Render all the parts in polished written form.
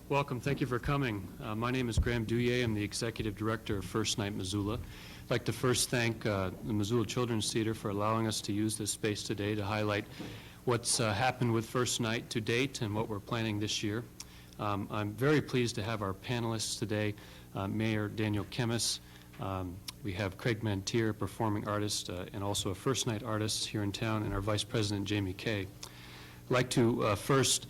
Welcome. Thank you for coming. My name is Graham Douillet. I'm the Executive Director of First Night Missoula. I'd like to first thank the Missoula Children's Theater for allowing us to use this space today to highlight what's happened with First Night to date and what we're planning this year. I'm very pleased to have our panelists today, Mayor Daniel Kemmis. We have Craig Mantier, a performing artist and also a First Night artist here in town, and our Vice President, Jamie Kay. I'd like to first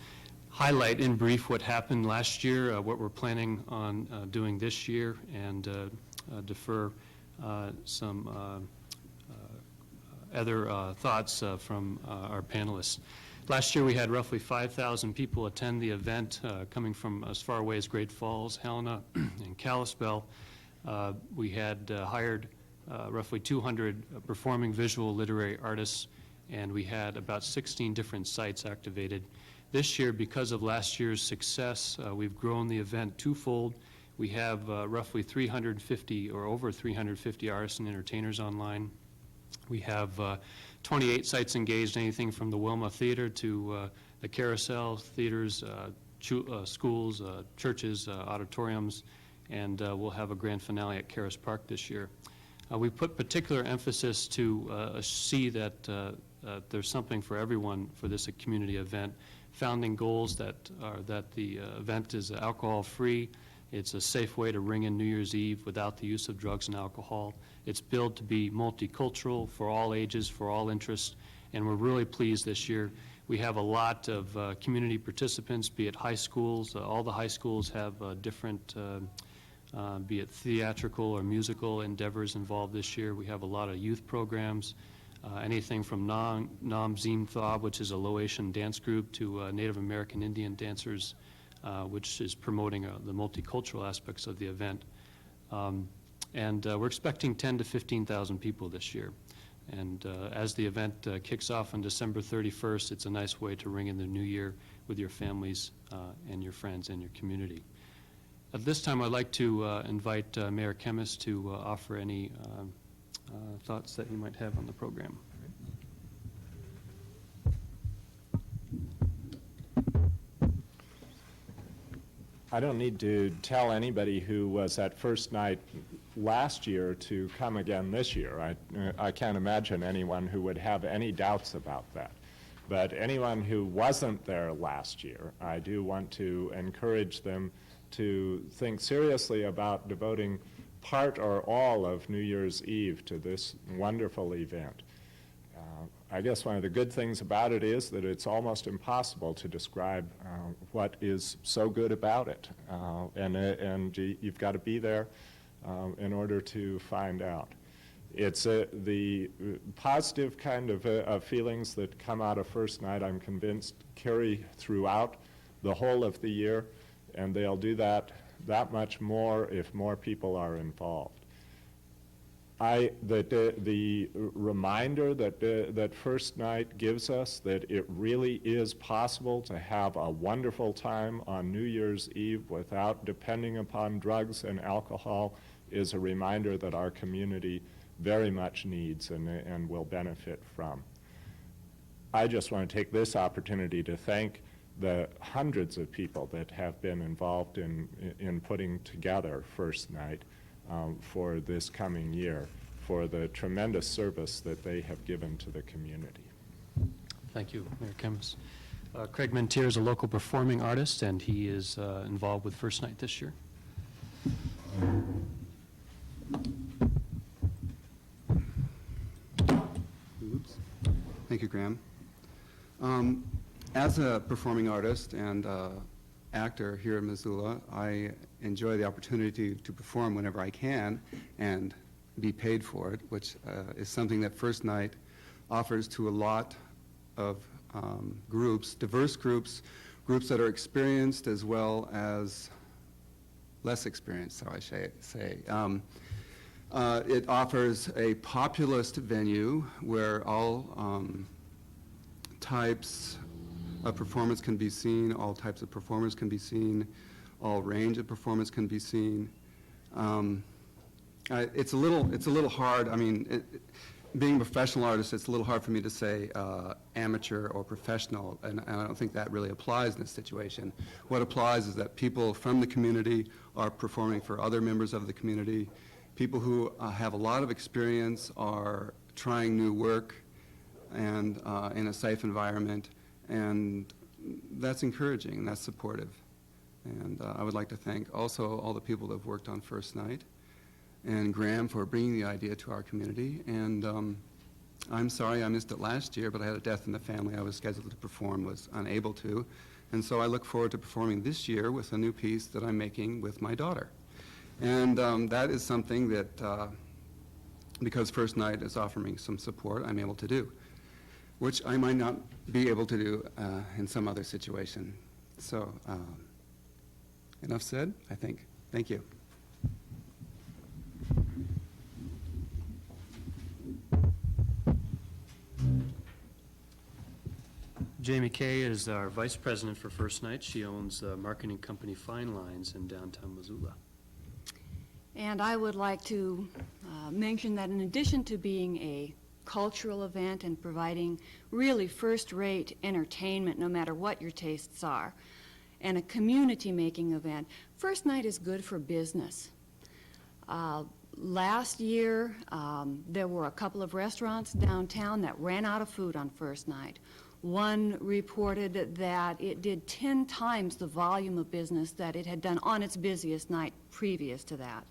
highlight in brief what happened last year, what we're planning on doing this year, and defer some other thoughts from our panelists. Last year we had roughly 5,000 people attend the event, coming from as far away as Great Falls, Helena, and Kalispell. We had hired roughly 200 performing visual literary artists, and we had about 16 different sites activated. This year, because of last year's success, we've grown the event twofold. We have roughly 350 or over 350 artists and entertainers online. We have 28 sites engaged, anything from the Wilma Theater to the Carousel Theaters, schools, churches, auditoriums, and we'll have a grand finale at Caras Park this year. We put particular emphasis to see that there's something for everyone for this community event. Founding goals that are that the event is alcohol-free. It's a safe way to ring in New Year's Eve without the use of drugs and alcohol. It's billed to be multicultural for all ages, for all interests, and we're really pleased this year. We have a lot of community participants, be it high schools. All the high schools have different, be it theatrical or musical endeavors involved this year. We have a lot of youth programs. Anything from Nam Zim Tha, which is a Laotian dance group, to Native American Indian dancers, which is promoting the multicultural aspects of the event. We're expecting 10 to 15,000 people this year. And as the event kicks off on December 31st, it's a nice way to ring in the new year with your families and your friends and your community. At this time, I'd like to invite Mayor Kemmis to offer any thoughts that you might have on the program. I don't need to tell anybody who was at First Night last year to come again this year. I can't imagine anyone who would have any doubts about that. But anyone who wasn't there last year, I do want to encourage them to think seriously about devoting part or all of New Year's Eve to this wonderful event. I guess one of the good things about it is that it's almost impossible to describe what is so good about it. And you've got to be there in order to find out. It's the positive kind of feelings that come out of First Night, I'm convinced, carry throughout the whole of the year, and they'll do that much more if more people are involved. The reminder that First Night gives us that it really is possible to have a wonderful time on New Year's Eve without depending upon drugs and alcohol is a reminder that our community very much needs and will benefit from. I just want to take this opportunity to thank the hundreds of people that have been involved in putting together First Night for this coming year, for the tremendous service that they have given to the community. Thank you, Mayor Kemmis. Craig Mantier is a local performing artist, and he is involved with First Night this year. Oops. Thank you, Graham. As a performing artist and actor here in Missoula, I enjoy the opportunity to perform whenever I can and be paid for it, which is something that First Night offers to a lot of groups, diverse groups that are experienced as well as less experienced, so I say. It offers a populist venue where all types of performance can be seen, all types of performers can be seen, all range of performance can be seen. It's a little hard. I mean, being a professional artist, it's a little hard for me to say amateur or professional, and I don't think that really applies in this situation. What applies is that people from the community are performing for other members of the community. People who have a lot of experience are trying new work and in a safe environment, and that's encouraging and that's supportive. And I would like to thank also all the people that have worked on First Night, and Graham for bringing the idea to our community. And I'm sorry I missed it last year, but I had a death in the family. I was scheduled to perform, was unable to. And so I look forward to performing this year with a new piece that I'm making with my daughter. And that is something that, because First Night is offering me some support, I'm able to do, which I might not be able to do in some other situation. So enough said, I think. Thank you. Jamie Kay is our vice president for First Night. She owns the marketing company Fine Lines in downtown Missoula. And I would like to mention that in addition to being a cultural event and providing really first-rate entertainment, no matter what your tastes are, and a community-making event, First Night is good for business. Last year, there were a couple of restaurants downtown that ran out of food on First Night. One reported that it did 10 times the volume of business that it had done on its busiest night previous to that.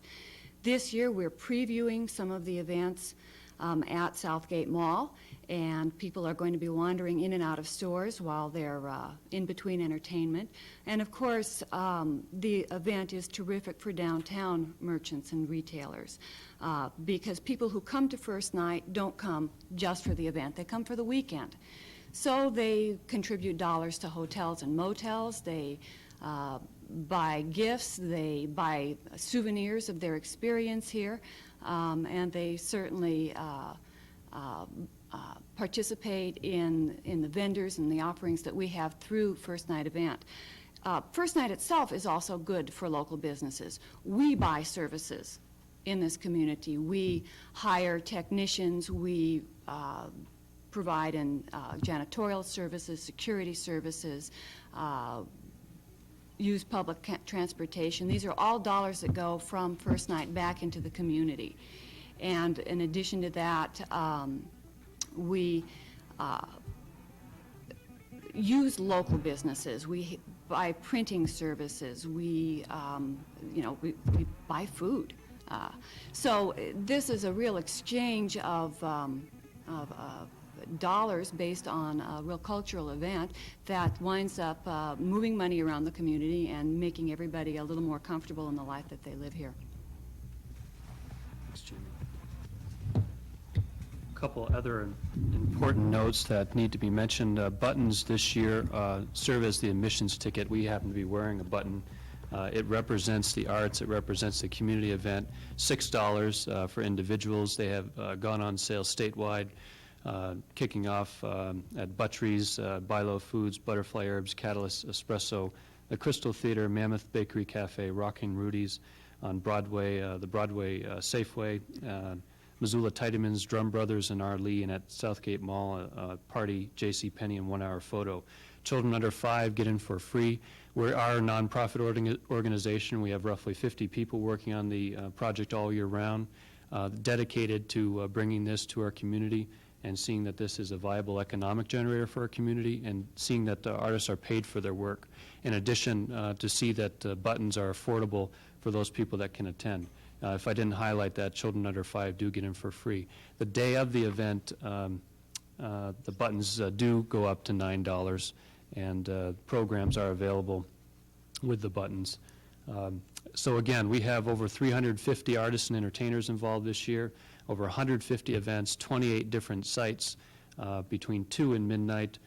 This year, we're previewing some of the events at Southgate Mall, and people are going to be wandering in and out of stores while they're in between entertainment. And of course, the event is terrific for downtown merchants and retailers because people who come to First Night don't come just for the event, they come for the weekend. So they contribute dollars to hotels and motels, they buy gifts, they buy souvenirs of their experience here, and they certainly participate in the vendors and the offerings that we have through First Night event. First Night itself is also good for local businesses. We buy services in this community. We hire technicians, we provide janitorial services, security services, use public transportation. These are all dollars that go from First Night back into the community. And in addition to that, we use local businesses. We buy printing services. We buy food. So this is a real exchange of dollars based on a real cultural event that winds up moving money around the community and making everybody a little more comfortable in the life that they live here. Thanks, Jamie. A couple other important notes that need to be mentioned. Buttons this year serve as the admissions ticket. We happen to be wearing a button. It represents the arts. It represents the community event. $6 for individuals. They have gone on sale statewide. Kicking off at Buttrey's, Bilo Foods, Butterfly Herbs, Catalyst Espresso, the Crystal Theater, Mammoth Bakery Cafe, Rocking Rudy's on Broadway, the Broadway Safeway, Missoula Titamins, Drum Brothers, and R. Lee, and at Southgate Mall, party, J.C. Penney, and 1 hour photo. Children under 5 get in for free. We are a nonprofit organization. We have roughly 50 people working on the project all year round, dedicated to bringing this to our community and seeing that this is a viable economic generator for our community and seeing that the artists are paid for their work. In addition, to see that buttons are affordable for those people that can attend. If I didn't highlight that, children under 5 do get in for free. The day of the event, the buttons do go up to $9, and programs are available with the buttons. So again, we have over 350 artists and entertainers involved this year, over 150 events, 28 different sites between 2 and midnight.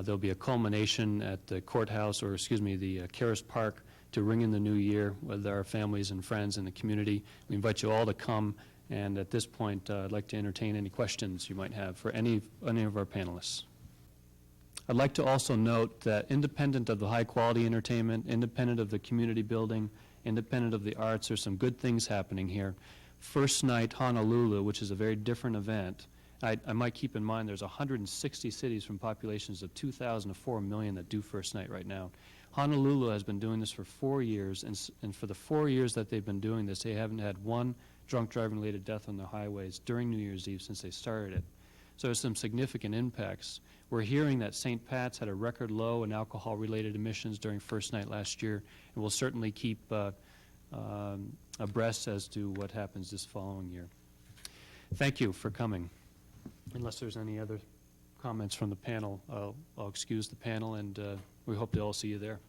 There'll be a culmination at the courthouse, or excuse me, the Karis Park, to ring in the new year with our families and friends in the community. We invite you all to come, and at this point, I'd like to entertain any questions you might have for any of our panelists. I'd like to also note that independent of the high-quality entertainment, independent of the community building, independent of the arts, there's some good things happening here. First Night Honolulu, which is a very different event, I might keep in mind, there's 160 cities from populations of 2,000 to 4 million that do First Night right now. Honolulu has been doing this for 4 years, and for the 4 years that they've been doing this, they haven't had one drunk driving-related death on the highways during New Year's Eve since they started it. So there's some significant impacts. We're hearing that St. Pat's had a record low in alcohol-related emissions during First Night last year, and we'll certainly keep abreast as to what happens this following year. Thank you for coming. Unless there's any other comments from the panel, I'll excuse the panel, and we hope to all see you there.